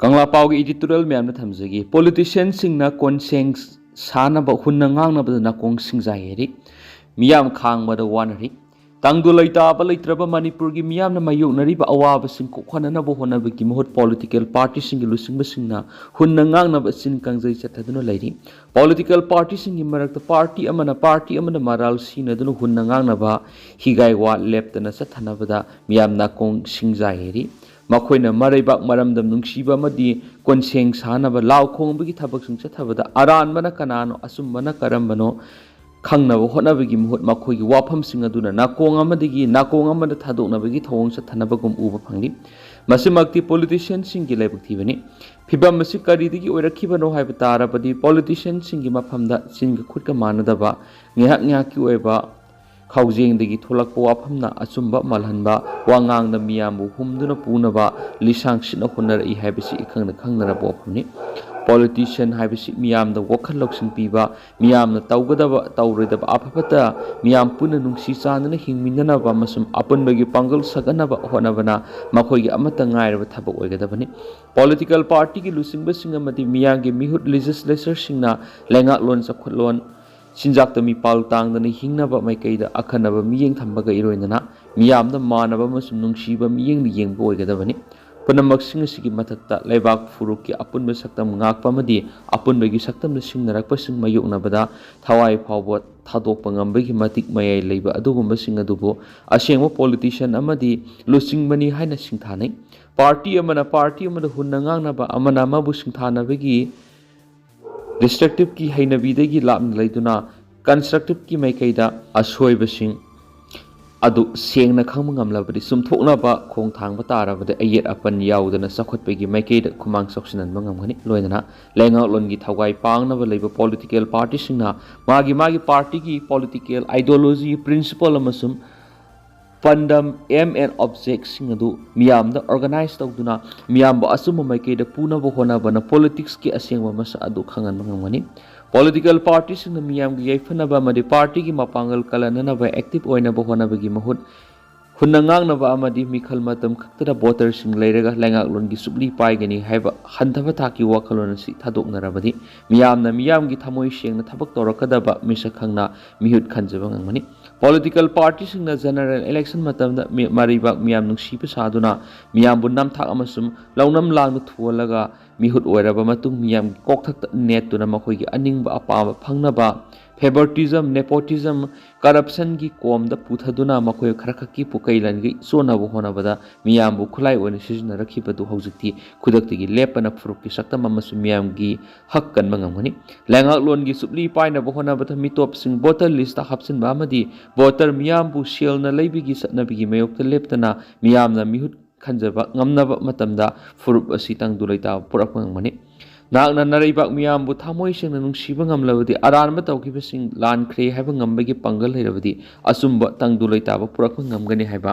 Kangla pau gi editorial me amna thamjagi politician singna Konseng sanaba hunna ngangnabada na kong singjayeri miyam khangmada wanari tangdu laitaba laitraba Manipur gi miyam na mayoknari ba awaba sing kokhanana bo honaba gi mohot political party sing lusingba singna hunna ngangnaba sin kangjai chathaduna lairi political party sing gi marakta party amana maral sinadunu hunna ngangnaba higai wa leptana chathanabada miyam na kong singjayeri makoina maraibak maramdam nungsiba madi Konseng sanaba law khongbagi thabak sing chathabada aranbana kanano asumbana karambano khangnaba hotnabagi muhut makoigi wafam sing aduna nakong amada thadoknabagi thawong chathanabagum uba phangli masimakti politician sing gi laibak thibani phibam masi karidigi oirakhibano haiba tarabadi politician sing gi mafamda singa khutka manadaba ngehak ki oiba Khaujengdagi tholakpa wafamna achumba malhanba wangangna miyambu humduna punaba lisangshina hunnarai haibasi ikhangna wafamni politician haibasi miyamda wakhal loksing piba miyamna tawgadaba tawroidaba afapata miyam puna nungsi chanana hingminanaba masum apunbagi pangal saganaba honabana makhoigi amata ngairaba thabak oigadabani political party gi lusingba singamati miyangi mihut legislature singna lengak lon sakhutlon Sinjak mi pal tang dana hingnaba maikaida akhanaba miyeng thambaga iroinana miyamda manaba masum nungsiba miyeng ni yengba oigadabani punamak sing asigi mathakta laibak furukki apunba saktam ngakpa amadi apunbagi saktamna singnarakpa sing mayoknabada thawai phawba thadokpa ngambagi matik mayai leiba adugumba sing adubu asengba politician amadi lusingbani haina singthanai party amana hunna ngangnaba amana mabu singthanabagi destructive ki hainabidagi lapna laiduna constructive ki maikaida asoibasing adu sengna khangma ngamlabadi sumthoknaba khongthangba tarabade ayet apan yaudana sakhotpegi maikaida khumang soksinanba ngamgani loinana lenga longi thawai pangnaba leiba political party singna magi party ki political ideology principle amasum pandam aim and objects sing adu miyamda organize tawduna miyamba asuma maikaida punaba honabana politics ki asengba masa adu khangan mangani political parties sing miyam gi yaifanaba amadi party gi mapangal kalanana active oinaba honabagi mahut hunna ngangnaba amadi mikhal matam khaktara voters sing leiraga lengak longi subli paigani haiba hanthaba thaki wakhalon si thadoknarabadi miyam gi thamoi sengna thabak torakadaba misa khangna mihut khanjaba ngangmani political parties in the general election matamda maribak miyam nungsiba saduna miyambu namthak amasum launam langna thualaga mihut oiraba matung miyam kokthak net tuna makhoigi aningba apaba phangnaba favoritism nepotism corruption gi komda puthaduna makhoi kharakhaki pukailangi sonaba honabada miyambu khulai oina sijna rakhibadu hojikti khudaktigi lepana furukki saktam amasum miyam gi hakkan mangangani lengak lon gi subli paina bo honabada mitop sing voter list ta hapsin ba amadi voter miyambu selna leibigi satnabigi mayokta leptana miyamna mihut khanjaba ngamnaba matamda furup asi tangdulaita purakmangani nakna naraibak miyambu thamoi singna nungsiba ngamlabadi aranba tawkiba sing lankhre haiba ngambagi pangal herabadi asumba tangdulaita purakma ngamgani haiba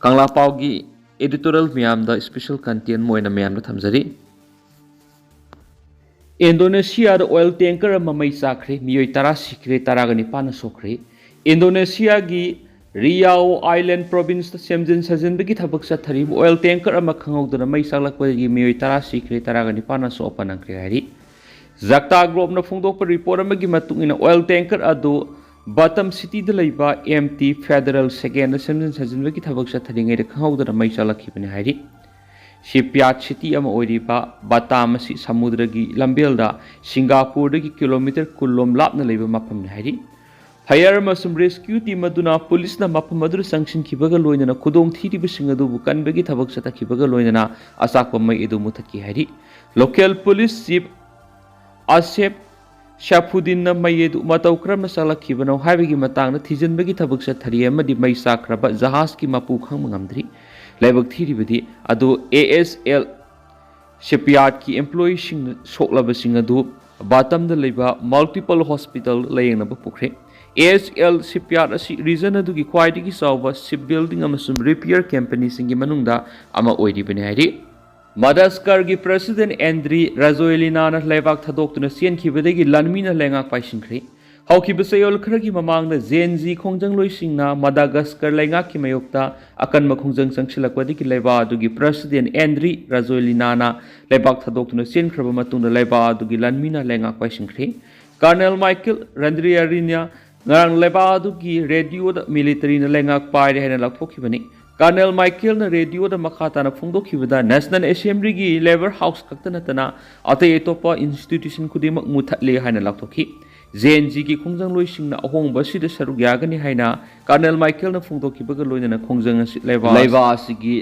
kangla paugi editorial miyamda special content moina miyamda thamjari Indonesia da oil tanker mamai sakre miyoi 10 sikre 19 sokhre Indonesia gi Riau Island province ta semjin sajin bagi thabak sathari oil tanker ama khangawdana mai saklakpagi miyoi 10 sikre 19 so panangkre hari Jakta Group na phungdokpa report amagi matungina oil tanker adu Batam city da laiba MT Federal second semjin sajin bagi thabak sathari ngai da khangawdana mai saklakibani hari Shipyard city ama oiriba Batam si samudragi lambelda Singapore dagi kilometer kullom lapna laiba mafam hari Fire masum rescue team aduna police na mafam adur sanction kibaga loinana khudong thiriba singadu bukan bagi thabak sata kibaga loinana asakpa mai edu muthaki hari local police chief Asep Shafuddin na mai edu matau krama sala kibano haibagi matangna thijin bagi thabak sathari amadi mai sakraba jahaz ki mapu khang mangamdri laibak thiribadi adu ASL shipyard ki employee sing soklaba sing adu Batam da laiba multiple hospital layengna ba pukre ASL shipyard asi region adu gi kwaidigi sawba shipbuilding amasum repair company singi manungda ama oiribani hari ꯃꯗꯥꯒꯥꯁꯀꯔꯒꯤ president Andry ꯔꯥꯖꯣꯏꯂꯤꯅꯥꯅ ꯂꯩꯕꯥꯛ ꯊꯥꯗꯣꯛꯇꯨꯅ ꯆꯦꯟꯈꯤꯕꯗꯒꯤ ꯂꯥꯟꯃꯤꯅ ꯂꯩꯉꯥꯛ ꯄꯥꯏꯁꯤꯟꯈ꯭ꯔꯦ꯫ ꯍꯧꯈꯤꯕ ꯆꯌꯣꯜ ꯈꯔꯒꯤ ꯃꯃꯥꯡꯗ ꯖꯦꯟꯖꯤ ꯈꯣꯡꯖꯪꯂꯣꯏꯁꯤꯡꯅ ꯃꯗꯥꯒꯥꯁꯀꯔ ꯂꯩꯉꯥꯛꯀꯤ ꯃꯥꯌꯣꯛꯇ ꯑꯀꯟꯕ ꯈꯣꯡꯖꯪ ꯆꯪꯁꯤꯜꯂꯛꯄꯗꯒꯤ ꯂꯩꯕꯥꯛ ꯑꯗꯨꯒꯤ ꯄ꯭ꯔꯦꯁꯤꯗꯦꯟꯠ ꯑꯦꯟꯗ꯭ꯔꯤ ꯔꯥꯖꯣꯏꯂꯤꯅꯥꯅ ꯂꯩꯕꯥꯛ ꯊꯥꯗꯣꯛꯇꯨꯅ ꯆꯦꯟꯈ꯭ꯔꯕ ꯃꯇꯨꯡꯗ ꯂꯩꯕꯥꯛ ꯑꯗꯨꯒꯤ ꯂꯥꯟꯃꯤꯅ ꯂꯩꯉꯥꯛ ꯄꯥꯏꯁꯤꯟꯈ꯭ꯔꯦ꯫ ꯀꯔꯅꯦꯜ ꯃꯥꯏꯀꯦꯜ ꯔꯦꯟꯗ꯭ꯔꯤꯌꯥꯔꯤꯅ ꯉꯔꯥꯡ ꯂꯩꯕꯥꯛ ꯑꯗꯨꯒꯤ ꯔꯦꯗꯤꯑꯣꯗ ꯃꯤꯂꯤꯇꯔꯤꯅ ꯂꯩꯉꯥꯛ ꯄꯥꯏꯔꯦ ꯍꯥꯏꯅ ꯂꯥꯎꯊꯣꯛꯈꯤꯕꯅꯤ꯫ ꯀꯔꯅꯦꯜ ꯃꯥꯏꯀꯦꯜꯅ ꯔꯦꯗꯤꯑꯣꯗ ꯃꯈꯥ ꯇꯥꯅ ꯐꯣꯡꯗꯣꯛꯈꯤꯕꯗ ꯅꯦꯁꯅꯦꯜ ꯑꯦꯁꯦꯝꯕ꯭ꯂꯤꯒꯤ ꯂꯦꯕꯔ ꯍꯥꯎꯁ ꯈꯛꯇ ꯅꯠꯇꯅ ꯑꯇꯩ ꯑꯇꯣꯞꯄ ꯏꯟꯁꯇꯤꯇ꯭ꯌꯨꯁꯟ ꯈꯨꯗꯤꯡꯃꯛ ꯃꯨꯠꯊꯠꯂꯦ ꯍꯥꯏꯅ ꯂꯥꯎꯊꯣꯛꯈꯤ꯫ ꯖꯦꯟꯖꯤꯒꯤ ꯈꯣꯡꯖꯪꯂꯣꯏꯁꯤꯡꯅ ꯑꯍꯣꯡꯕ ꯑꯁꯤꯗ ꯁꯔꯨꯛ ꯌꯥꯒꯅꯤ ꯍꯥꯏꯅ ꯀꯔꯅꯦꯜ ꯃꯥꯏꯀꯦꯜꯅ ꯐꯣꯡꯗꯣꯛꯈꯤꯕꯒ ꯂꯣꯏꯅꯅ ꯈꯣꯡꯖꯪ ꯑꯁꯤ ꯂꯩꯕꯥꯛ ꯑꯁꯤꯒꯤ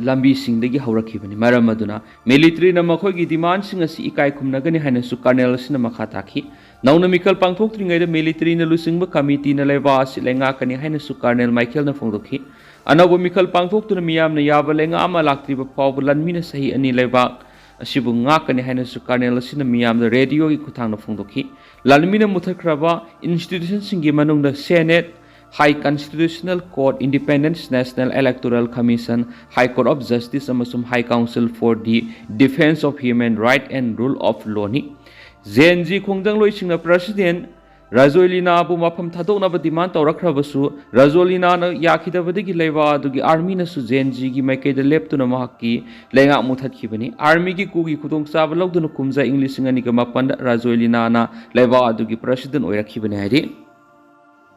ꯂꯝꯕꯤꯁꯤꯡꯗꯒꯤ ꯍꯧꯔꯛꯈꯤꯕꯅꯤ꯫ ꯃꯔꯝ ꯑꯗꯨꯅ ꯃꯤꯂꯤꯇꯔꯤꯅ ꯃꯈꯣꯏꯒꯤ ꯗꯤꯃꯥꯟꯁꯤꯡ ꯑꯁꯤ ꯏꯀꯥꯏ ꯈꯨꯝꯅꯒꯅꯤ ꯍꯥꯏꯅꯁꯨ ꯀꯔꯅꯦꯜ ꯑꯁꯤꯅ ꯃꯈꯥ ꯇꯥꯈꯤ꯫ ꯅꯧꯅ ꯃꯤꯈꯜ ꯄꯥꯡꯊꯣꯛꯇ꯭ꯔꯤꯉꯩꯗ ꯃꯤꯂꯤꯇꯔꯤꯅ ꯂꯨꯆꯤꯡꯕ ꯀꯃꯤꯇꯤꯅ ꯂꯩꯕꯥꯛ ꯑꯁꯤ ꯂꯩꯉꯥꯛꯀꯅꯤ ꯍꯥꯏꯅꯁꯨ ꯀꯔꯅꯦꯜ ꯃꯥꯏꯀꯦꯜꯅ ꯐꯣꯡꯗꯣꯛꯈꯤ꯫ ꯑꯅꯧꯕ ꯃꯤꯈꯜ ꯄꯥꯡꯊꯣꯛꯇꯨꯅ ꯃꯤꯌꯥꯝꯅ ꯌꯥꯕ ꯂꯩꯉꯥꯛ ꯑꯃ ꯂꯥꯛꯇ꯭ꯔꯤꯕ ꯐꯥꯎꯕ ꯂꯥꯟꯃꯤꯅ ꯆꯍꯤ 2 ꯂꯩꯕꯥꯛ ꯑꯁꯤꯕꯨ ꯉꯥꯛꯀꯅꯤ ꯍꯥꯏꯅꯁꯨ ꯀꯔꯅꯦꯜ ꯑꯁꯤꯅ ꯃꯤꯌꯥꯝꯗ ꯔꯦꯗꯤꯑꯣꯒꯤ ꯈꯨꯠꯊꯥꯡꯗ ꯐꯣꯡꯗꯣꯛꯈꯤ꯫ ꯂꯥꯟꯃꯤꯅ ꯃꯨꯠꯊꯠꯈ꯭ꯔꯕ ꯏꯟꯁꯇꯤꯇ꯭ꯌꯨꯁꯟꯁꯤꯡꯒꯤ ꯃꯅꯨꯡꯗ senate, high constitutional court, independent national electoral commission, high court of justice अमसुम high council for the defence of human right and rule of law नि। जेनजी खोंजंगलोइसिंगना प्रेसिडेंट राजोइलिनाबु मफम थादोकनाबा डिमांड तौरखरबसु राजोइलिनाना याखिदबदगी लेबा अदुगी आर्मीनासु जेनजीगी माइकेदा लेप्तुना महक्की लेंगा मुथतखिबनी। आर्मीगी कुगी खुदोंचाबा लौदुना कुमजा इंग 2009 राजोइलिनाना लेबा अदुगी प्रेसिडेंट ओइरखिबनी हाइदि।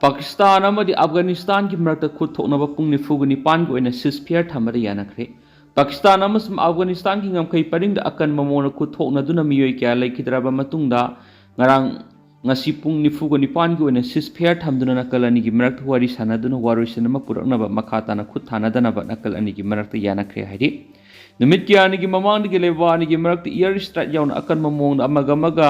पाकिस्तान अमदी अफगानिस्तान की मरक्ता खुद थोकनबा पुंग 49 की ओइना सिजफायर थमबा यानखरे। पाकिस्तान अमसुम अफगानिस्तान की ngमखै परिंगदा अकन ममोना खुद थोकनदुना मियोइ क्या लेखिद्राबा मतुंगदा ngarang ngasi pung 49 की ओइना सिजफायर थमदुना नकल अनि की मरक्ता वारी सानादुना वारोइसन अमा पुरकनबा मखाताना खुद थानादनबा नकल अनि की मरक्ता यानखरे हाइदि। नुमित क्यानिगी ममांगदगी लेबा अनिगी मरक्ता एयर स्ट्राइक याउना अकन ममोंगदा अमगा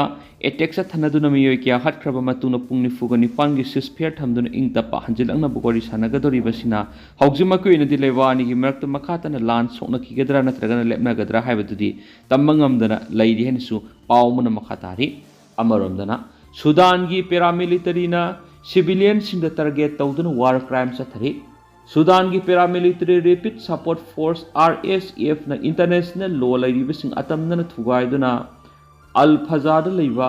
एटेक चथनदुना मियोइ क्या हटख्रबा मतुंगदा पुंग 49 की सिजफायर थमदुना इंगतपा हंजिलंगनबा वारी सानागदोरिबसिना हौजिमकि ओइनादि लेबा अनिगी मरक्ता मखाताना लान सोकनखिगदरा नत्रगना लेपनगदरा हाइबदुदि तंबा ngamdana लैरि हेनसु पावमुना मखातारि। अमरोमदना सुदान की पैरामिलिटरीना सिविलियन सिंगदा टारगेट तौदुना वार क्राइम चथरि। सुदान की paramilitary rapid support force RSF ना इंटरनेशनल लॉ लैरिबसिंग अतमदना थुगाइदुना अल फजादा लैबा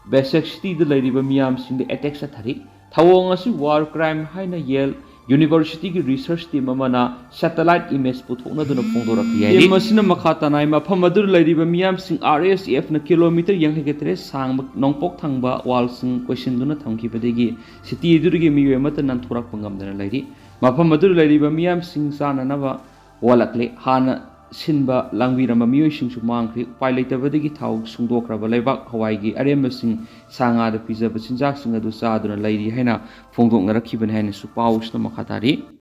बेसेक सिटीदा लैरिबा मियामसिंगदा अटैक चथरि। थवोंग असि वार क्राइम हाइना येल यूनिवर्सिटी की रिसर्च टीम अमना सैटेलाइट इमेज पुथोकनदुना फोंदोरखि याइ। टीम असिना मखातानाय मफम अदुर लैरिबा मियामसिंग RSF ना किलोमीटर 83 सांग नोंपोक थांबा वालसिंग क्वेश्चनदुना थंखिबदगी सिटी अदुरगी मियोइ अमता नांथोरकपा ngamdana लैरि। मफम अदुर लैरिबा मियामसिंग चाननबा वालकले हाना सिनबा लांगबिरम मियोइसिंगसु मांगख्रि। उपाय लैतबदगी थाव सुंदोख्रबा लेबाक हवाईगी अरेमबसिंग सांगादा पिजबा चिंजाकसिंग अदु चादुना लैरि हाइना फोंदोकनरखिबनि हाइनसु पाउसना मखातारि।